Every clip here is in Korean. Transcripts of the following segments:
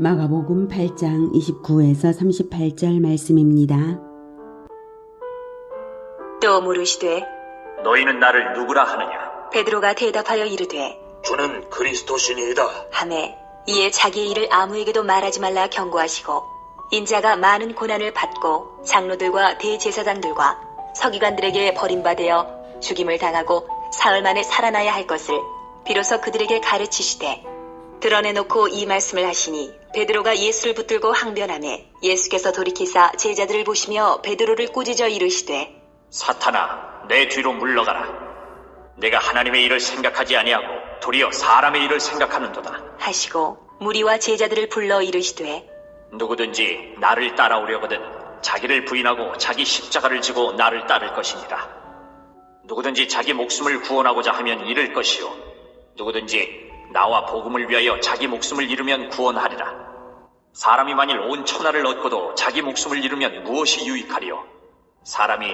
마가복음 8장 29에서 38절 말씀입니다. 또 물으시되 너희는 나를 누구라 하느냐? 베드로가 대답하여 이르되 주는 그리스도시니이다. 하매 이에 자기의 일을 아무에게도 말하지 말라 경고하시고 인자가 많은 고난을 받고 장로들과 대제사장들과 서기관들에게 버림받아 죽임을 당하고 사흘 만에 살아나야 할 것을 비로소 그들에게 가르치시되 드러내놓고 이 말씀을 하시니 베드로가 예수를 붙들고 항변하매 예수께서 돌이키사 제자들을 보시며 베드로를 꾸짖어 이르시되 사탄아, 내 뒤로 물러가라. 내가 하나님의 일을 생각하지 아니하고 도리어 사람의 일을 생각하는도다. 하시고 무리와 제자들을 불러 이르시되 누구든지 나를 따라오려거든 자기를 부인하고 자기 십자가를 지고 나를 따를 것이니라. 누구든지 자기 목숨을 구원하고자 하면 잃을 것이요 누구든지 나와 복음을 위하여 자기 목숨을 잃으면 구원하리라. 사람이 만일 온 천하를 얻고도 자기 목숨을 잃으면 무엇이 유익하리요? 사람이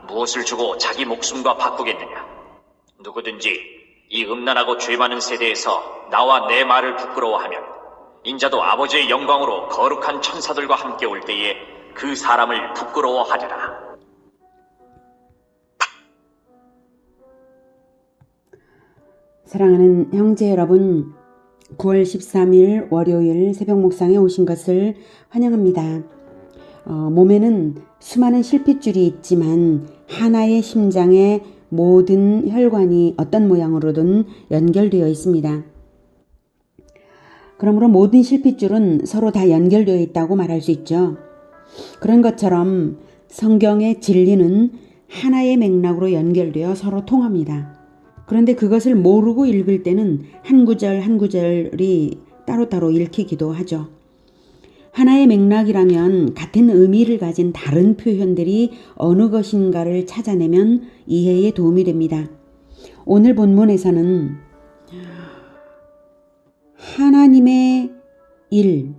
무엇을 주고 자기 목숨과 바꾸겠느냐? 누구든지 이 음란하고 죄 많은 세대에서 나와 내 말을 부끄러워하면 인자도 아버지의 영광으로 거룩한 천사들과 함께 올 때에 그 사람을 부끄러워하리라. 사랑하는 형제 여러분, 9월 13일 월요일 새벽 묵상에 오신 것을 환영합니다. 몸에는 수많은 실핏줄이 있지만 하나의 심장에 모든 혈관이 어떤 모양으로든 연결되어 있습니다. 그러므로 모든 실핏줄은 서로 다 연결되어 있다고 말할 수 있죠. 그런 것처럼 성경의 진리는 하나의 맥락으로 연결되어 서로 통합니다. 그런데 그것을 모르고 읽을 때는 한 구절 한 구절이 따로따로 읽히기도 하죠. 하나의 맥락이라면 같은 의미를 가진 다른 표현들이 어느 것인가를 찾아내면 이해에 도움이 됩니다. 오늘 본문에서는 하나님의 일은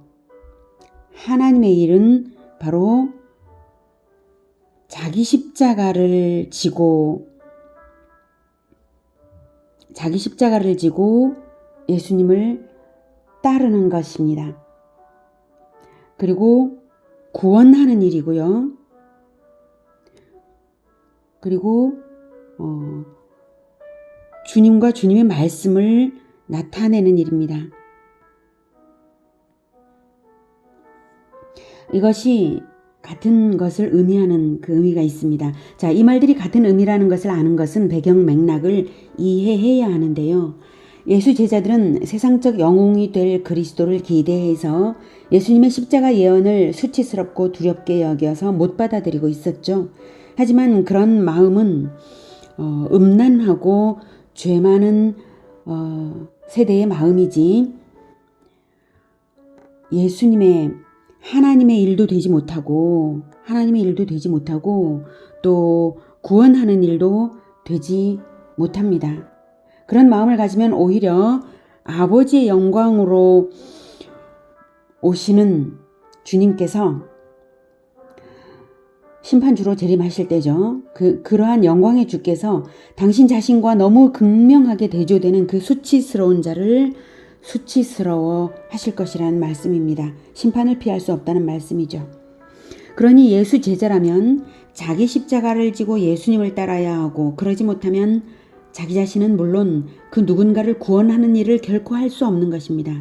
바로 자기 십자가를 지고 예수님을 따르는 것입니다. 그리고 구원하는 일이고요. 그리고 주님과 주님의 말씀을 나타내는 일입니다. 이것이 같은 것을 의미하는 그 의미가 있습니다. 자, 이 말들이 같은 의미라는 것을 아는 것은 배경 맥락을 이해해야 하는데요. 예수 제자들은 세상적 영웅이 될 그리스도를 기대해서 예수님의 십자가 예언을 수치스럽고 두렵게 여겨서 못 받아들이고 있었죠. 하지만 그런 마음은 음란하고 죄 많은 세대의 마음이지 하나님의 일도 되지 못하고 또 구원하는 일도 되지 못합니다. 그런 마음을 가지면 오히려 아버지의 영광으로 오시는 주님께서 심판주로 재림하실 때죠. 그러한 영광의 주께서 당신 자신과 너무 극명하게 대조되는 그 수치스러운 자를 수치스러워 하실 것이라는 말씀입니다. 심판을 피할 수 없다는 말씀이죠. 그러니 예수 제자라면 자기 십자가를 지고 예수님을 따라야 하고 그러지 못하면 자기 자신은 물론 그 누군가를 구원하는 일을 결코 할 수 없는 것입니다.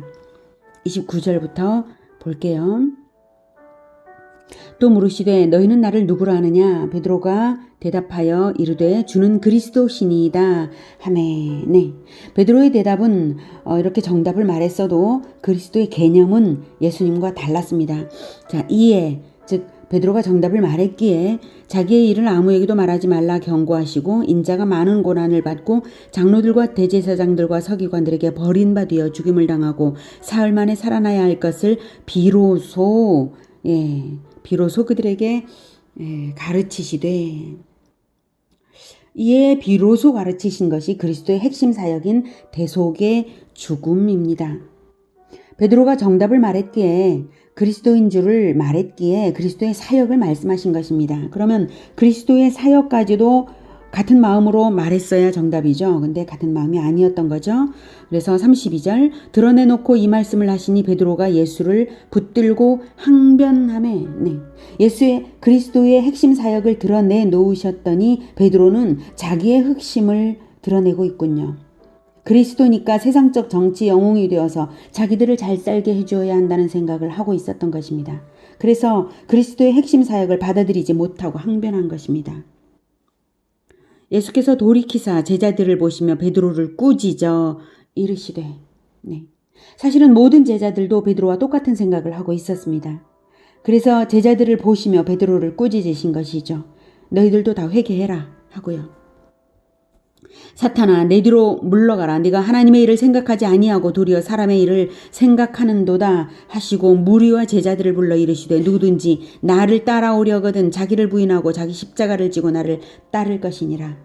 29절부터 볼게요. 또 물으시되 너희는 나를 누구라 하느냐? 베드로가 대답하여 이르되 주는 그리스도시니이다 하매. 네. 베드로의 대답은 이렇게 정답을 말했어도 그리스도의 개념은 예수님과 달랐습니다. 자, 이에 즉 베드로가 정답을 말했기에 자기의 일을 아무에게도 말하지 말라 경고하시고 인자가 많은 고난을 받고 장로들과 대제사장들과 서기관들에게 버림받아 죽임을 당하고 사흘 만에 살아나야 할 것을 비로소 그들에게 가르치시되 이에 비로소 가르치신 것이 그리스도의 핵심 사역인 대속의 죽음입니다. 베드로가 정답을 말했기에 그리스도인 줄을 말했기에 그리스도의 사역을 말씀하신 것입니다. 그러면 그리스도의 사역까지도 같은 마음으로 말했어야 정답이죠. 근데 같은 마음이 아니었던 거죠. 그래서 32절 드러내놓고 이 말씀을 하시니 베드로가 예수를 붙들고 항변하매 예수의 그리스도의 핵심 사역을 드러내 놓으셨더니 베드로는 자기의 흑심을 드러내고 있군요. 그리스도니까 세상적 정치 영웅이 되어서 자기들을 잘 살게 해줘야 한다는 생각을 하고 있었던 것입니다. 그래서 그리스도의 핵심 사역을 받아들이지 못하고 항변한 것입니다. 예수께서 돌이키사 제자들을 보시며 베드로를 꾸짖어 이르시되 사실은 모든 제자들도 베드로와 똑같은 생각을 하고 있었습니다. 그래서 제자들을 보시며 베드로를 꾸짖으신 것이죠. 너희들도 다 회개해라 하고요. 사탄아 내 뒤로 물러가라. 네가 하나님의 일을 생각하지 아니하고 도리어 사람의 일을 생각하는도다 하시고 무리와 제자들을 불러 이르시되 누구든지 나를 따라오려거든 자기를 부인하고 자기 십자가를 지고 나를 따를 것이니라.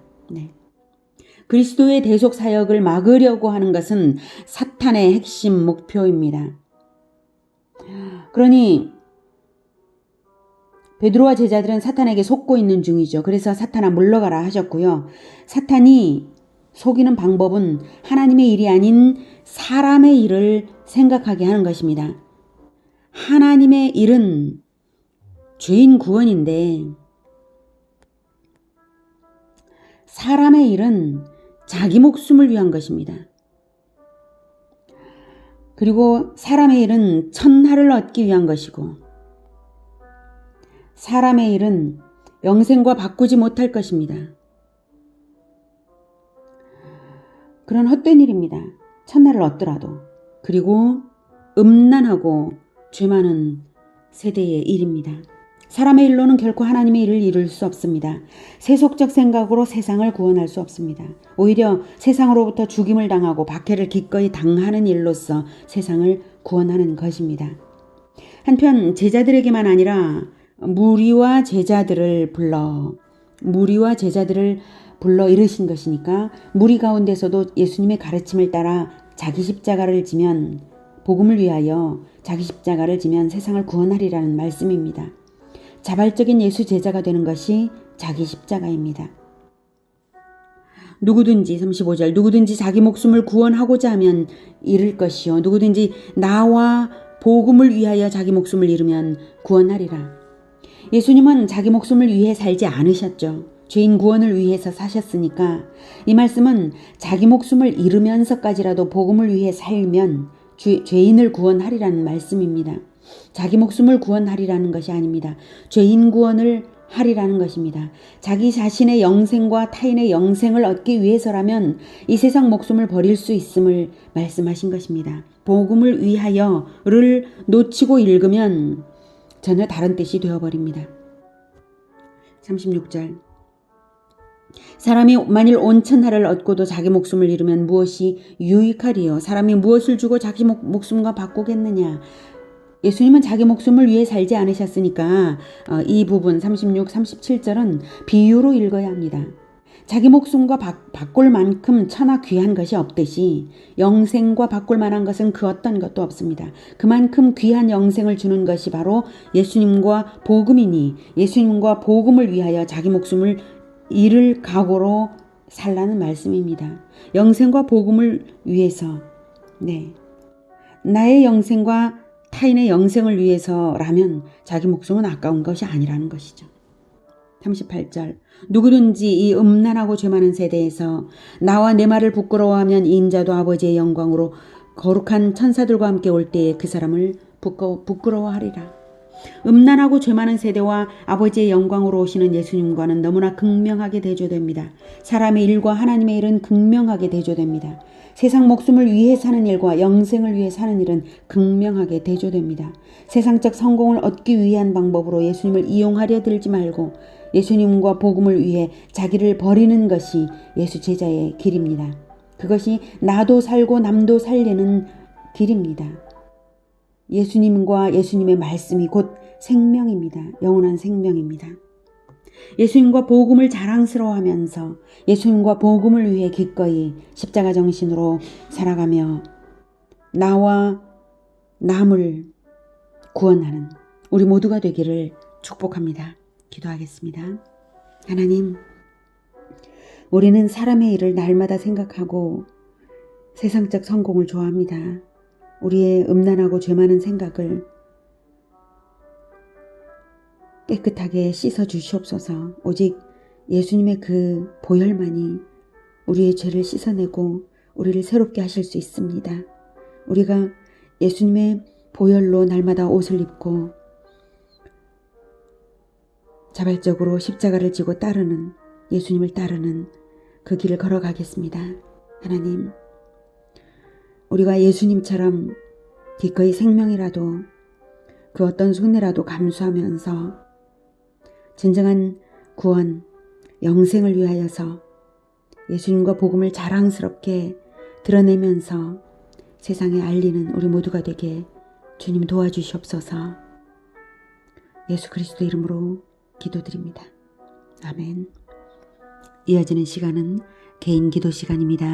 그리스도의 대속 사역을 막으려고 하는 것은 사탄의 핵심 목표입니다. 그러니 베드로와 제자들은 사탄에게 속고 있는 중이죠. 그래서 사탄아 물러가라 하셨고요. 사탄이 속이는 방법은 하나님의 일이 아닌 사람의 일을 생각하게 하는 것입니다. 하나님의 일은 죄인 구원인데 사람의 일은 자기 목숨을 위한 것입니다. 그리고 사람의 일은 천하를 얻기 위한 것이고 사람의 일은 영생과 바꾸지 못할 것입니다. 그런 헛된 일입니다. 천하를 얻더라도. 그리고 음란하고 죄 많은 세대의 일입니다. 사람의 일로는 결코 하나님의 일을 이룰 수 없습니다. 세속적 생각으로 세상을 구원할 수 없습니다. 오히려 세상으로부터 죽임을 당하고 박해를 기꺼이 당하는 일로서 세상을 구원하는 것입니다. 한편 제자들에게만 아니라 무리와 제자들을 불러 이르신 것이니까 무리 가운데서도 예수님의 가르침을 따라 자기 십자가를 지면 복음을 위하여 자기 십자가를 지면 세상을 구원하리라는 말씀입니다. 자발적인 예수 제자가 되는 것이 자기 십자가입니다. 누구든지 35절 누구든지 자기 목숨을 구원하고자 하면 잃을 것이요 누구든지 나와 복음을 위하여 자기 목숨을 잃으면 구원하리라. 예수님은 자기 목숨을 위해 살지 않으셨죠. 죄인 구원을 위해서 사셨으니까 이 말씀은 자기 목숨을 잃으면서까지라도 복음을 위해 살면 죄인을 구원하리라는 말씀입니다. 자기 목숨을 구원하리라는 것이 아닙니다. 죄인 구원을 하리라는 것입니다. 자기 자신의 영생과 타인의 영생을 얻기 위해서라면 이 세상 목숨을 버릴 수 있음을 말씀하신 것입니다. 복음을 위하여를 놓치고 읽으면 전혀 다른 뜻이 되어버립니다. 36절 사람이 만일 온 천하를 얻고도 자기 목숨을 잃으면 무엇이 유익하리요? 사람이 무엇을 주고 자기 목숨과 바꾸겠느냐? 예수님은 자기 목숨을 위해 살지 않으셨으니까 이 부분 36, 37절은 비유로 읽어야 합니다. 자기 목숨과 바꿀 만큼 천하 귀한 것이 없듯이 영생과 바꿀 만한 것은 그 어떤 것도 없습니다. 그만큼 귀한 영생을 주는 것이 바로 예수님과 복음이니 예수님과 복음을 위하여 자기 목숨을 잃을 각오로 살라는 말씀입니다. 영생과 복음을 위해서 나의 영생과 타인의 영생을 위해서라면 자기 목숨은 아까운 것이 아니라는 것이죠. 38절 누구든지 이 음란하고 죄 많은 세대에서 나와 내 말을 부끄러워하면 이 인자도 아버지의 영광으로 거룩한 천사들과 함께 올 때에 그 사람을 부끄러워하리라. 음란하고 죄 많은 세대와 아버지의 영광으로 오시는 예수님과는 너무나 극명하게 대조됩니다. 사람의 일과 하나님의 일은 극명하게 대조됩니다. 세상 목숨을 위해 사는 일과 영생을 위해 사는 일은 극명하게 대조됩니다. 세상적 성공을 얻기 위한 방법으로 예수님을 이용하려 들지 말고 예수님과 복음을 위해 자기를 버리는 것이 예수 제자의 길입니다. 그것이 나도 살고 남도 살리는 길입니다. 예수님과 예수님의 말씀이 곧 생명입니다. 영원한 생명입니다. 예수님과 복음을 자랑스러워하면서 예수님과 복음을 위해 기꺼이 십자가 정신으로 살아가며 나와 남을 구원하는 우리 모두가 되기를 축복합니다. 기도하겠습니다. 하나님, 우리는 사람의 일을 날마다 생각하고 세상적 성공을 좋아합니다. 우리의 음란하고 죄 많은 생각을 깨끗하게 씻어 주시옵소서. 오직 예수님의 그 보혈만이 우리의 죄를 씻어내고 우리를 새롭게 하실 수 있습니다. 우리가 예수님의 보혈로 날마다 옷을 입고 자발적으로 십자가를 지고 따르는, 예수님을 따르는 그 길을 걸어가겠습니다. 하나님, 우리가 예수님처럼 기꺼이 생명이라도 그 어떤 손해라도 감수하면서 진정한 구원, 영생을 위하여서 예수님과 복음을 자랑스럽게 드러내면서 세상에 알리는 우리 모두가 되게 주님 도와주시옵소서. 예수 그리스도 이름으로 기도드립니다. 아멘. 이어지는 시간은 개인 기도 시간입니다.